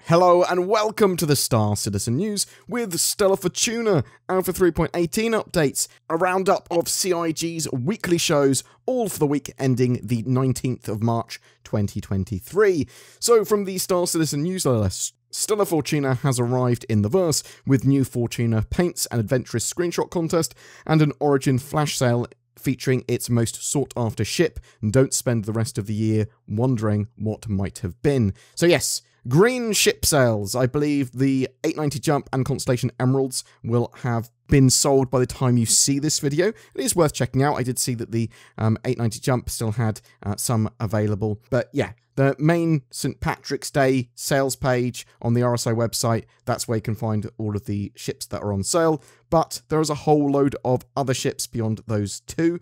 Hello and welcome to the Star Citizen News with Stella Fortuna, Alpha 3.18 updates, a roundup of CIG's weekly shows, all for the week ending the 19th of March 2023. So from the Star Citizen newsletter, Stella Fortuna has arrived in the verse with new Fortuna paints, an adventurous screenshot contest, and an Origin flash sale featuring its most sought-after ship. And don't spend the rest of the year wondering what might have been. So yes, green ship sales. I believe the 890 Jump and Constellation Emeralds will have been sold by the time you see this video. It is worth checking out. I did see that the 890 Jump still had some available. But yeah, the main St. Patrick's Day sales page on the RSI website, that's where you can find all of the ships that are on sale. But there is a whole load of other ships beyond those two.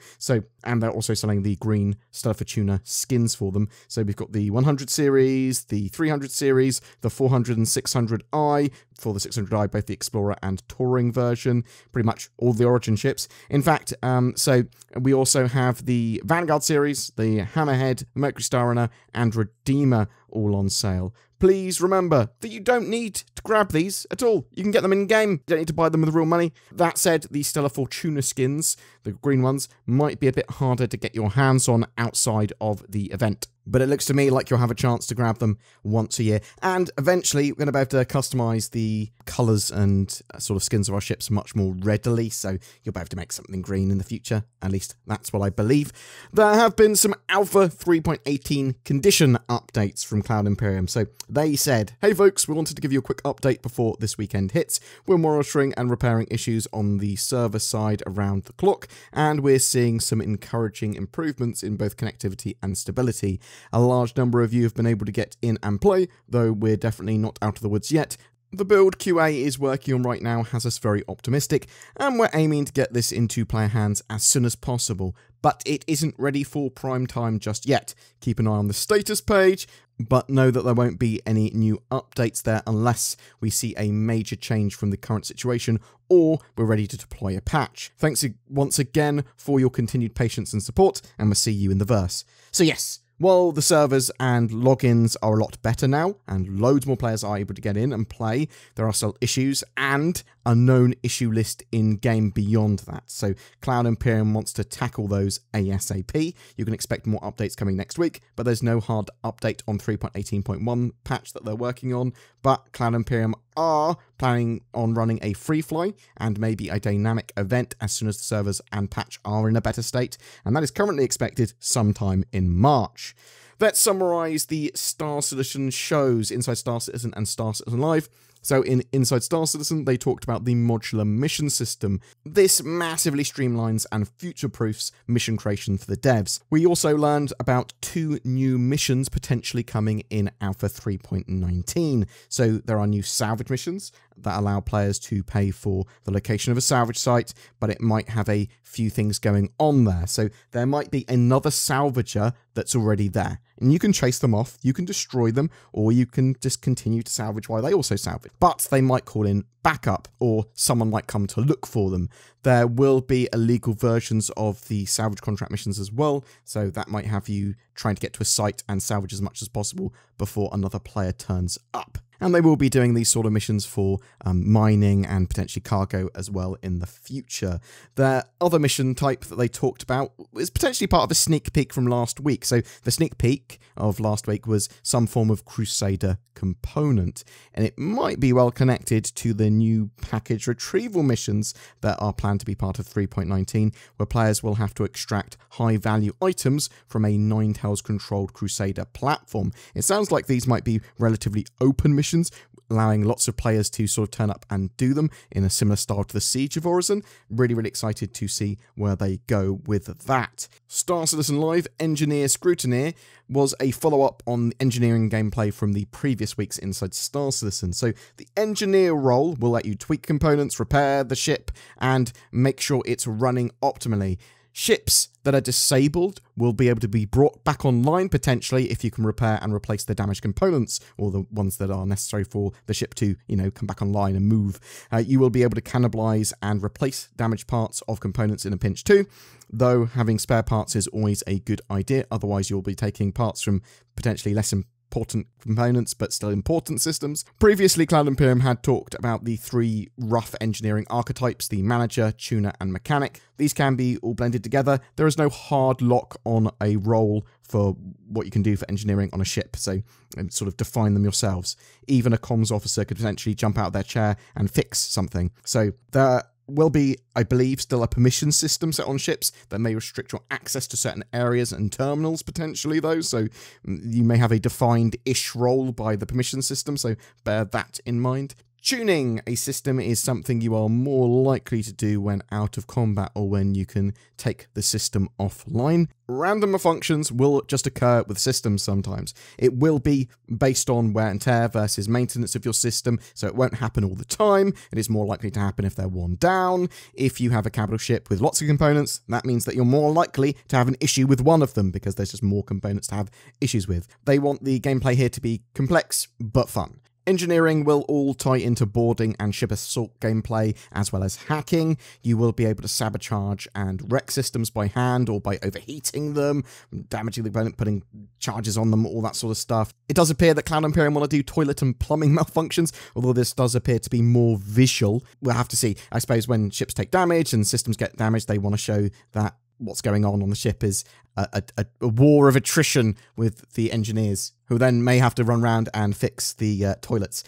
And they're also selling the green Stella Fortuna skins for them. So we've got the 100 series, the 300 series, the 400 and 600i. For the 600i, both the Explorer and Touring version. Pretty much all the Origin ships. In fact, so we also have the Vanguard series, the Hammerhead, the Mercury Starrunner, and Redeemer all on sale. Please remember that you don't need to grab these at all. You can get them in-game. You don't need to buy them with real money. That said, the Stella Fortuna skins, the green ones, might be a bit harder to get your hands on outside of the event. But it looks to me like you'll have a chance to grab them once a year. And eventually, we're going to be able to customize the colors and sort of skins of our ships much more readily. So you'll be able to make something green in the future. At least that's what I believe. There have been some Alpha 3.18 condition updates from Cloud Imperium. So they said, hey folks, we wanted to give you a quick update before this weekend hits. We're monitoring and repairing issues on the server side around the clock. And we're seeing some encouraging improvements in both connectivity and stability. A large number of you have been able to get in and play, though we're definitely not out of the woods yet. The build QA is working on right now has us very optimistic, and we're aiming to get this into player hands as soon as possible, but it isn't ready for prime time just yet. Keep an eye on the status page, but know that there won't be any new updates there unless we see a major change from the current situation or we're ready to deploy a patch. Thanks once again for your continued patience and support, and we'll see you in the verse. So yes, while the servers and logins are a lot better now, and loads more players are able to get in and play, there are still issues and a known issue list in-game beyond that. So Cloud Imperium wants to tackle those ASAP. You can expect more updates coming next week, but there's no hard update on 3.18.1 patch that they're working on. But Cloud Imperium are planning on running a free fly and maybe a dynamic event as soon as the servers and patch are in a better state, and that is currently expected sometime in March. Let's summarize the Star Citizen shows, Inside Star Citizen and Star Citizen Live. So in Inside Star Citizen, they talked about the modular mission system. This massively streamlines and future-proofs mission creation for the devs. We also learned about 2 new missions potentially coming in Alpha 3.19. So there are new salvage missions that allow players to pay for the location of a salvage site, but it might have a few things going on there. So there might be another salvager that's already there. And you can chase them off, you can destroy them, or you can just continue to salvage while they also salvage. But they might call in backup, or someone might come to look for them. There will be illegal versions of the salvage contract missions as well, so that might have you trying to get to a site and salvage as much as possible before another player turns up. And they will be doing these sort of missions for mining and potentially cargo as well in the future. The other mission type that they talked about is potentially part of a sneak peek from last week. So the sneak peek of last week was some form of Crusader component, and it might be well connected to the new package retrieval missions that are planned to be part of 3.19, where players will have to extract high-value items from a Ninetales-controlled Crusader platform. It sounds like these might be relatively open missions, allowing lots of players to sort of turn up and do them in a similar style to the Siege of Orison. Really excited to see where they go with that. Star Citizen Live Engineer Scrutineer was a follow-up on the engineering gameplay from the previous week's Inside Star Citizen. So the engineer role will let you tweak components, repair the ship, and make sure it's running optimally. Ships that are disabled will be able to be brought back online potentially if you can repair and replace the damaged components, or the ones that are necessary for the ship to, come back online and move. You will be able to cannibalize and replace damaged parts of components in a pinch too, though having spare parts is always a good idea. Otherwise you'll be taking parts from potentially less important components, but still important systems. Previously, Cloud Imperium had talked about the 3 rough engineering archetypes, the manager, tuner, and mechanic. These can be all blended together. There is no hard lock on a role for what you can do for engineering on a ship, so sort of define them yourselves. Even a comms officer could potentially jump out of their chair and fix something. So there will be, I believe, still a permission system set on ships that may restrict your access to certain areas and terminals, potentially, though, so you may have a defined-ish role by the permission system, so bear that in mind. Tuning a system is something you are more likely to do when out of combat or when you can take the system offline. Random functions will just occur with systems sometimes. It will be based on wear and tear versus maintenance of your system, so it won't happen all the time. It is more likely to happen if they're worn down. If you have a capital ship with lots of components, that means that you're more likely to have an issue with one of them because there's just more components to have issues with. They want the gameplay here to be complex but fun. Engineering will all tie into boarding and ship assault gameplay, as well as hacking. You will be able to sabotage and wreck systems by hand or by overheating them, damaging the component, putting charges on them, all that sort of stuff. It does appear that Cloud Imperium want to do toilet and plumbing malfunctions, although this does appear to be more visual. We'll have to see. I suppose when ships take damage and systems get damaged, they want to show that what's going on the ship is a war of attrition with the engineers, who then may have to run around and fix the toilets.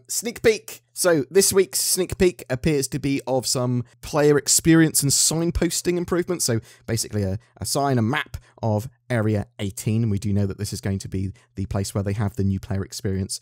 Sneak peek. So this week's sneak peek appears to be of some player experience and signposting improvements. So basically a sign, a map of Area 18. We do know that this is going to be the place where they have the new player experience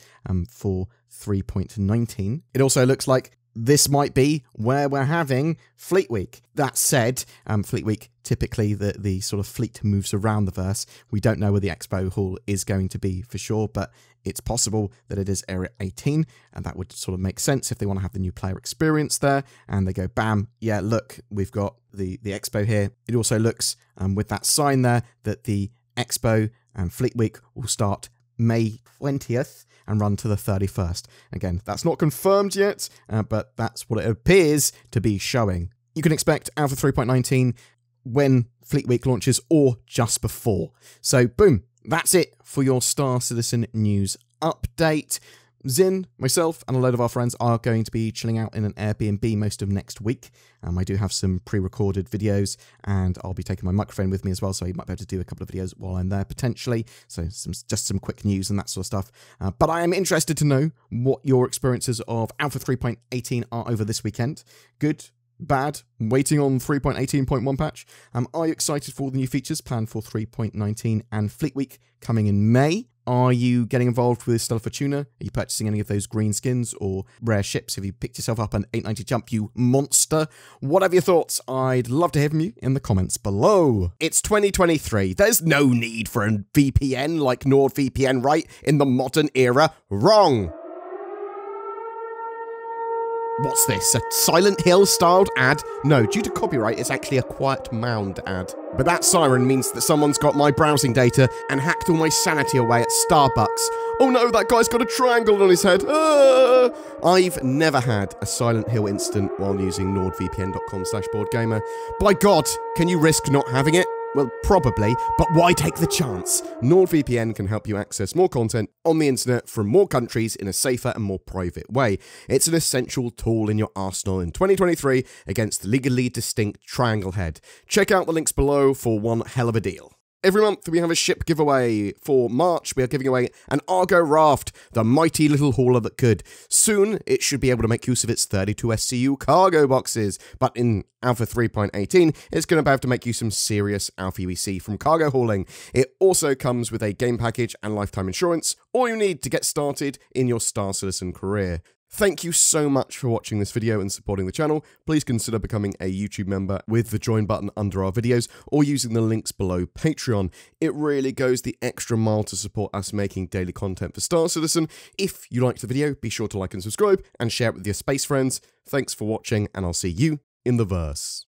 for 3.19. It also looks like this might be where we're having Fleet Week. That said, Fleet Week, typically the sort of fleet moves around the verse. We don't know where the expo hall is going to be for sure, but it's possible that it is Area 18, and that would sort of make sense if they want to have the new player experience there, and they go, bam, yeah, look, we've got the expo here. It also looks, with that sign there, that the expo and Fleet Week will start May 20th and run to the 31st. Again, that's not confirmed yet, but that's what it appears to be showing. You can expect Alpha 3.19 when Fleet Week launches or just before. So, boom, that's it for your Star Citizen news update. Zin, myself, and a load of our friends are going to be chilling out in an Airbnb most of next week. I do have some pre-recorded videos, and I'll be taking my microphone with me as well, so you might be able to do a couple of videos while I'm there, potentially. So just some quick news and that sort of stuff. But I am interested to know what your experiences of Alpha 3.18 are over this weekend. Good, bad, waiting on 3.18.1 patch. Are you excited for the new features planned for 3.19 and Fleet Week coming in May? Are you getting involved with Stella Fortuna? Are you purchasing any of those green skins or rare ships? Have you picked yourself up an 890 jump, you monster? Whatever your thoughts, I'd love to hear from you in the comments below. It's 2023. There's no need for a VPN like NordVPN, right? In the modern era. Wrong. What's this, a Silent Hill styled ad? No, due to copyright, it's actually a Quiet Mound ad. But that siren means that someone's got my browsing data and hacked all my sanity away at Starbucks. Oh no, that guy's got a triangle on his head. I've never had a Silent Hill incident while using nordvpn.com/BoredGamer. By God, can you risk not having it? Well, probably, but why take the chance? NordVPN can help you access more content on the internet from more countries in a safer and more private way. It's an essential tool in your arsenal in 2023 against legally distinct triangle head. Check out the links below for one hell of a deal. Every month we have a ship giveaway. For March, we are giving away an Argo Raft, the mighty little hauler that could. Soon, it should be able to make use of its 32 SCU cargo boxes, but in Alpha 3.18, it's going to have to make you some serious Alpha UEC from cargo hauling. It also comes with a game package and lifetime insurance, all you need to get started in your Star Citizen career. Thank you so much for watching this video and supporting the channel. Please consider becoming a YouTube member with the join button under our videos or using the links below Patreon. It really goes the extra mile to support us making daily content for Star Citizen. If you liked the video, be sure to like and subscribe and share it with your space friends. Thanks for watching, and I'll see you in the verse.